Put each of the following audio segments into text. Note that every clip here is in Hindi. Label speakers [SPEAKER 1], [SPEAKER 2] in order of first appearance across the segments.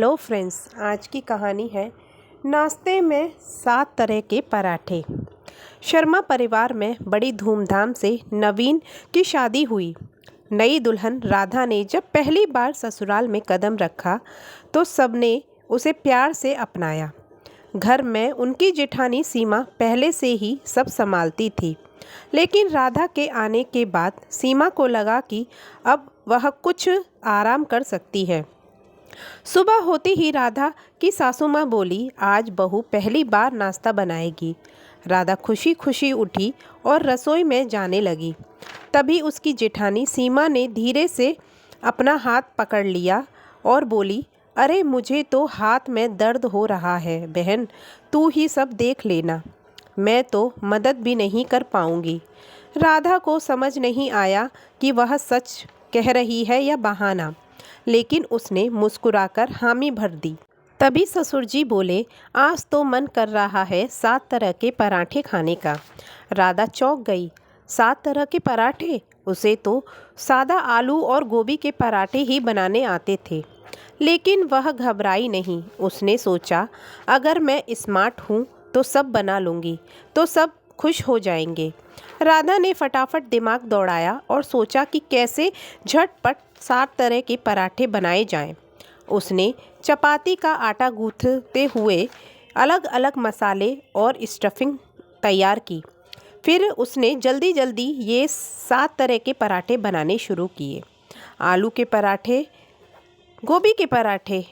[SPEAKER 1] हेलो फ्रेंड्स, आज की कहानी है नाश्ते में 7 तरह के पराठे। शर्मा परिवार में बड़ी धूमधाम से नवीन की शादी हुई। नई दुल्हन राधा ने जब पहली बार ससुराल में कदम रखा तो सबने उसे प्यार से अपनाया। घर में उनकी जेठानी सीमा पहले से ही सब संभालती थी, लेकिन राधा के आने के बाद सीमा को लगा कि अब वह कुछ आराम कर सकती है। सुबह होते ही राधा की सासू माँ बोली, आज बहू पहली बार नाश्ता बनाएगी। राधा खुशी खुशी उठी और रसोई में जाने लगी। तभी उसकी जेठानी सीमा ने धीरे से अपना हाथ पकड़ लिया और बोली, अरे मुझे तो हाथ में दर्द हो रहा है बहन, तू ही सब देख लेना, मैं तो मदद भी नहीं कर पाऊंगी। राधा को समझ नहीं आया कि वह सच कह रही है या बहाना, लेकिन उसने मुस्कुराकर हामी भर दी। तभी ससुर जी बोले, आज तो मन कर रहा है 7 तरह के पराठे खाने का। राधा चौंक गई। 7 तरह के पराठे? उसे तो सादा आलू और गोभी के पराठे ही बनाने आते थे। लेकिन वह घबराई नहीं। उसने सोचा, अगर मैं स्मार्ट हूँ तो सब बना लूँगी, तो सब खुश हो जाएंगे। राधा ने फटाफट दिमाग दौड़ाया और सोचा कि कैसे झटपट 7 तरह के पराठे बनाए जाएं। उसने चपाती का आटा गूंथते हुए अलग अलग मसाले और स्टफिंग तैयार की। फिर उसने जल्दी जल्दी ये 7 तरह के पराठे बनाने शुरू किए। आलू के पराठे, गोभी के पराठे,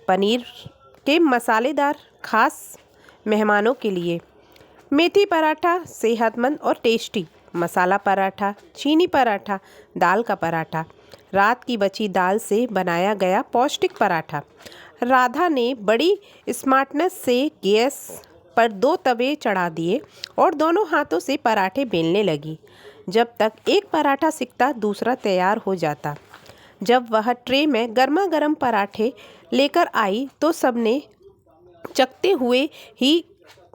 [SPEAKER 1] पनीर के मसालेदार खास मेहमानों के लिए, मेथी पराठा सेहतमंद और टेस्टी, मसाला पराठा, चीनी पराठा, दाल का पराठा, रात की बची दाल से बनाया गया पौष्टिक पराठा। राधा ने बड़ी स्मार्टनेस से गैस पर 2 तवे चढ़ा दिए और दोनों हाथों से पराठे बेलने लगी। जब तक एक पराठा सिकता दूसरा तैयार हो जाता। जब वह ट्रे में गर्मा गर्म पराठे लेकर आई तो सबने चखते हुए ही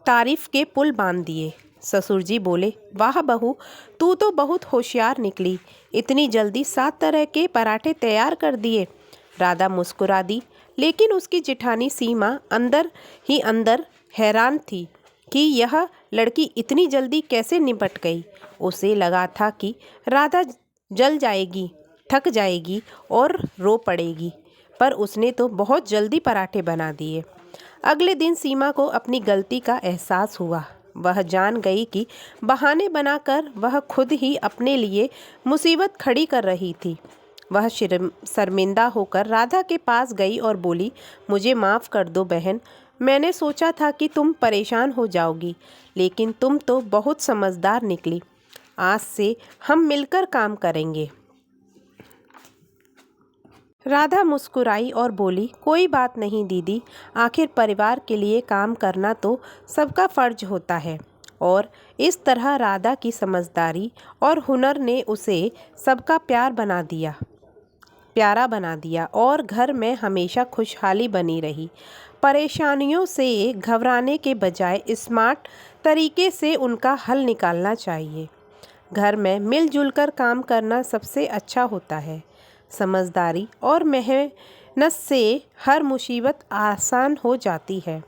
[SPEAKER 1] तारीफ के पुल बांध दिए। ससुर जी बोले, वाह बहू, तू तो बहुत होशियार निकली, इतनी जल्दी 7 तरह के पराठे तैयार कर दिए। राधा मुस्कुरा दी, लेकिन उसकी जेठानी सीमा अंदर ही अंदर हैरान थी कि यह लड़की इतनी जल्दी कैसे निपट गई। उसे लगा था कि राधा जल जाएगी, थक जाएगी और रो पड़ेगी, पर उसने तो बहुत जल्दी पराठे बना दिए। अगले दिन सीमा को अपनी गलती का एहसास हुआ। वह जान गई कि बहाने बनाकर वह खुद ही अपने लिए मुसीबत खड़ी कर रही थी। वह शर्मिंदा होकर राधा के पास गई और बोली, मुझे माफ़ कर दो बहन, मैंने सोचा था कि तुम परेशान हो जाओगी, लेकिन तुम तो बहुत समझदार निकली। आज से हम मिलकर काम करेंगे। राधा मुस्कुराई और बोली, कोई बात नहीं दीदी, आखिर परिवार के लिए काम करना तो सबका फर्ज होता है। और इस तरह राधा की समझदारी और हुनर ने उसे सबका प्यारा बना दिया और घर में हमेशा खुशहाली बनी रही। परेशानियों से घबराने के बजाय स्मार्ट तरीके से उनका हल निकालना चाहिए। घर में मिलजुल कर काम करना सबसे अच्छा होता है। समझदारी और मेहनत से हर मुसीबत आसान हो जाती है।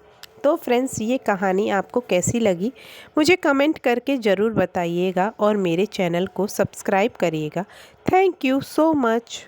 [SPEAKER 1] तो फ्रेंड्स, ये कहानी आपको कैसी लगी मुझे कमेंट करके ज़रूर बताइएगा और मेरे चैनल को सब्सक्राइब करिएगा। Thank you so much.